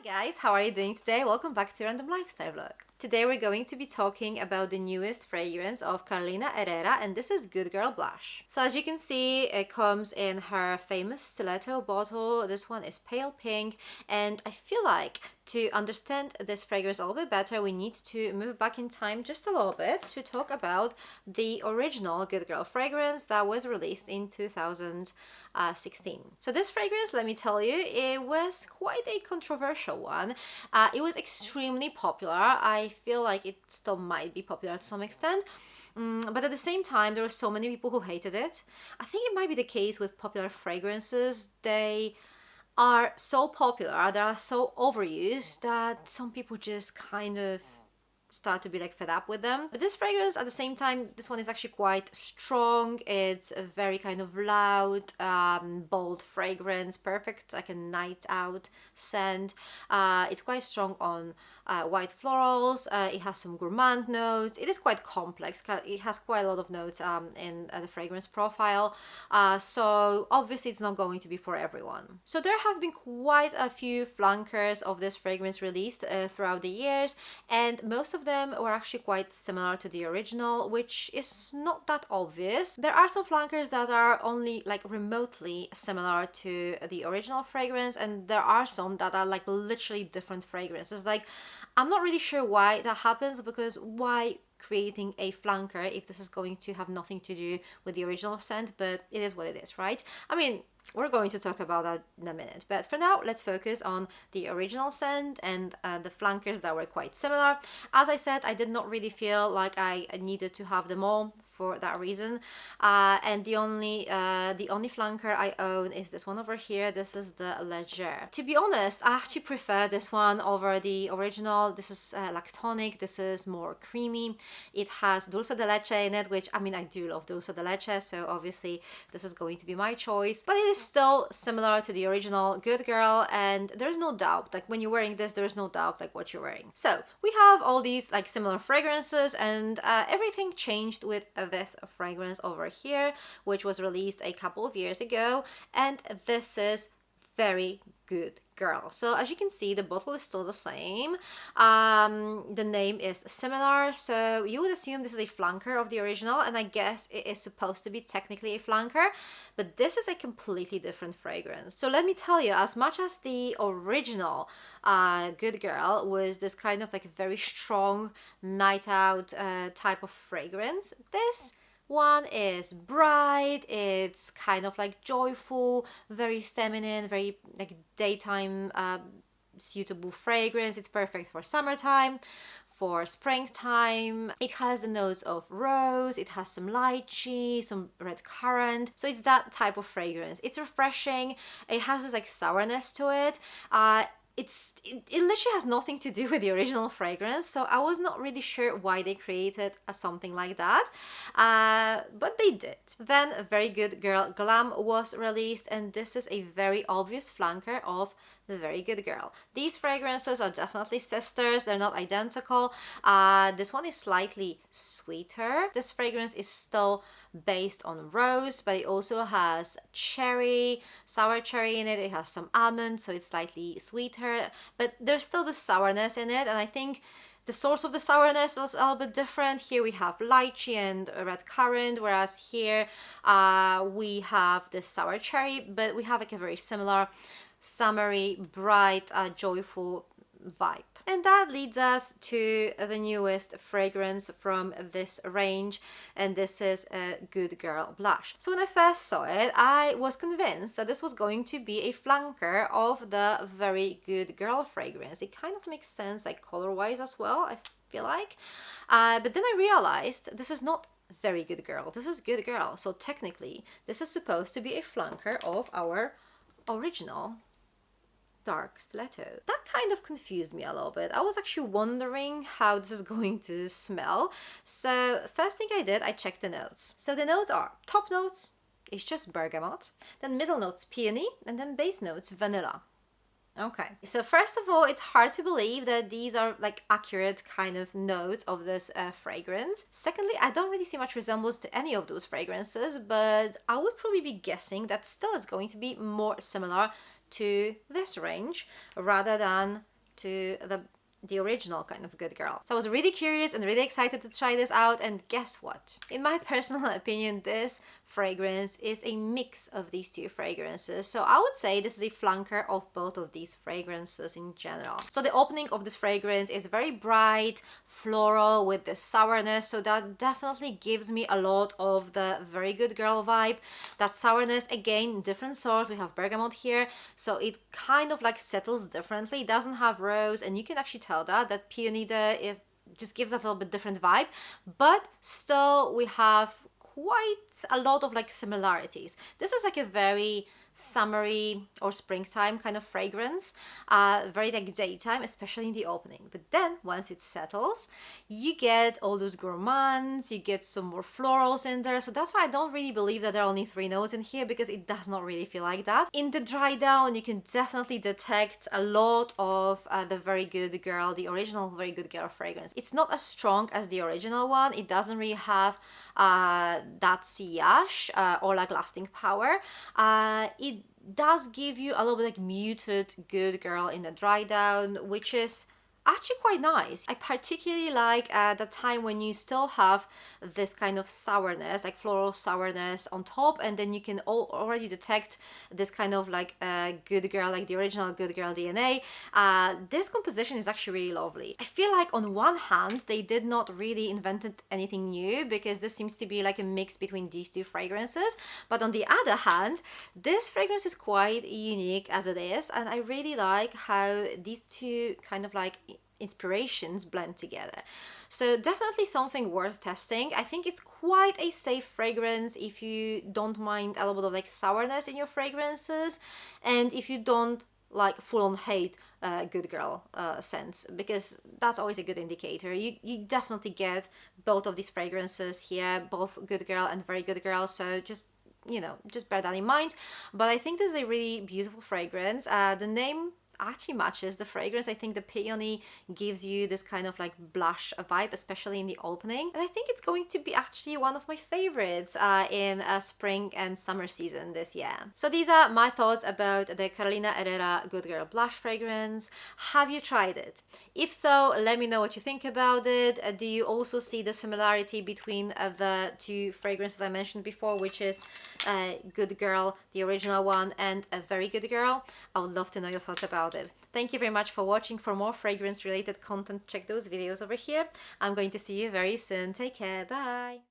Hi guys, how are you doing today? Welcome back to Random Lifestyle Vlog. Today we're going to be talking about the newest fragrance of Carolina Herrera, and this is Good Girl Blush. So as you can see, it comes in her famous stiletto bottle. This one is pale pink, and I feel like to understand this fragrance a little bit better, we need to move back in time just a little bit to talk about the original Good Girl fragrance that was released in 2016. So this fragrance, let me tell you, it was quite a controversial one. It was extremely popular. I feel like it still might be popular to some extent. But at the same time, there were so many people who hated it. I think it might be the case with popular fragrances. They are so popular, they are so overused that some people just kind of start to be like fed up with them. But this fragrance, at the same time, this one is actually quite strong. It's a very kind of loud, bold fragrance, perfect like a night out scent. It's quite strong on white florals. It has some gourmand notes. It is quite complex. It has quite a lot of notes in the fragrance profile. So obviously it's not going to be for everyone. So there have been quite a few flankers of this fragrance released throughout the years, and most of them were actually quite similar to the original, which is not that obvious. There are some flankers that are only like remotely similar to the original fragrance, and there are some that are like literally different fragrances. Like, I'm not really sure why that happens, because why creating a flanker if this is going to have nothing to do with the original scent? But it is what it is, right? I mean, we're going to talk about that in a minute, but for now let's focus on the original scent and the flankers that were quite similar. As I said, I did not really feel like I needed to have them all for that reason, and the only flanker I own is this one over here. This is the Leger. To be honest, I actually prefer this one over the original. This is lactonic. This is more creamy. It has dulce de leche in it, which, I mean, I do love dulce de leche, so obviously this is going to be my choice. But it is still similar to the original Good Girl, and there's no doubt, like when you're wearing this, there's no doubt like what you're wearing. So we have all these like similar fragrances, and everything changed with this fragrance over here, which was released a couple of years ago, and this is Very Good Girl. So as you can see, the bottle is still the same. The name is similar, so you would assume this is a flanker of the original, and I guess it is supposed to be technically a flanker, but this is a completely different fragrance. So let me tell you, as much as the original Good Girl was this kind of like very strong night out type of fragrance, this one is bright, it's kind of like joyful, very feminine, very like daytime suitable fragrance. It's perfect for summertime, for springtime. It has the notes of rose, it has some lychee, some red currant. So it's that type of fragrance. It's refreshing. It has this like sourness to it. It literally has nothing to do with the original fragrance, so I was not really sure why they created something like that, but they did. Then Very Good Girl Glam was released, and this is a very obvious flanker of the Very Good Girl. These fragrances are definitely sisters, they're not identical. This one is slightly sweeter. This fragrance is still based on rose, but it also has cherry, sour cherry in it. It has some almond, so it's slightly sweeter, but there's still the sourness in it, and I think the source of the sourness is a little bit different. Here we have lychee and red currant, whereas here we have the sour cherry, but we have like a very similar summery, bright, joyful vibe. And that leads us to the newest fragrance from this range, and this is a Good Girl Blush. So when I first saw it, I was convinced that this was going to be a flanker of the Very Good Girl fragrance. It kind of makes sense like color-wise as well, I feel like. But then I realized this is not Very Good Girl, this is Good Girl. So technically, this is supposed to be a flanker of our original dark stiletto. That kind of confused me a little bit. I was actually wondering how this is going to smell. So first thing I did, I checked the notes. So the notes are, top notes is just bergamot, then middle notes peony, and then base notes vanilla. Okay, so first of all, it's hard to believe that these are like accurate kind of notes of this fragrance. Secondly, I don't really see much resemblance to any of those fragrances, but I would probably be guessing that still it's going to be more similar to this range rather than to the original kind of Good Girl. So I was really curious and really excited to try this out, and guess what? In my personal opinion, this fragrance is a mix of these two fragrances. So I would say this is a flanker of both of these fragrances in general. So the opening of this fragrance is very bright, floral with the sourness, so that definitely gives me a lot of the Very Good Girl vibe. That sourness, again, different source. We have bergamot here, so it kind of like settles differently. It doesn't have rose, and you can actually tell that peony there is just gives that a little bit different vibe, but still we have quite a lot of like similarities. This is like a very summery or springtime kind of fragrance, very like daytime, especially in the opening. But then once it settles, you get all those gourmands, you get some more florals in there. So that's why I don't really believe that there are only 3 notes in here, because it does not really feel like that. In the dry down, you can definitely detect a lot of the Very Good Girl, the original Very Good Girl fragrance. It's not as strong as the original one. It doesn't really have that sillage or like lasting power. It does give you a little bit like muted Good Girl in the dry down, which is actually quite nice. I particularly like the time when you still have this kind of sourness, like floral sourness on top, and then you can already detect this kind of like Good Girl, like the original Good Girl DNA. This composition is actually really lovely. I feel like on one hand they did not really invented anything new, because this seems to be like a mix between these two fragrances, but on the other hand this fragrance is quite unique as it is, and I really like how these two kind of like inspirations blend together. So definitely something worth testing. I think it's quite a safe fragrance if you don't mind a little bit of like sourness in your fragrances, and if you don't like full-on hate Good Girl scents, because that's always a good indicator. You definitely get both of these fragrances here, both Good Girl and Very Good Girl, so just, you know, just bear that in mind. But I think this is a really beautiful fragrance. The name actually matches the fragrance. I think the peony gives you this kind of like blush vibe, especially in the opening, and I think it's going to be actually one of my favorites in spring and summer season this year. So these are my thoughts about the Carolina Herrera Good Girl blush fragrance. Have you tried it? If so, let me know what you think about it. Do you also see the similarity between the two fragrances I mentioned before, which is Good Girl, the original one, and a Very Good Girl? I would love to know your thoughts about it. Thank you very much for watching. For more fragrance related content, check those videos over here. I'm going to see you very soon. Take care. Bye.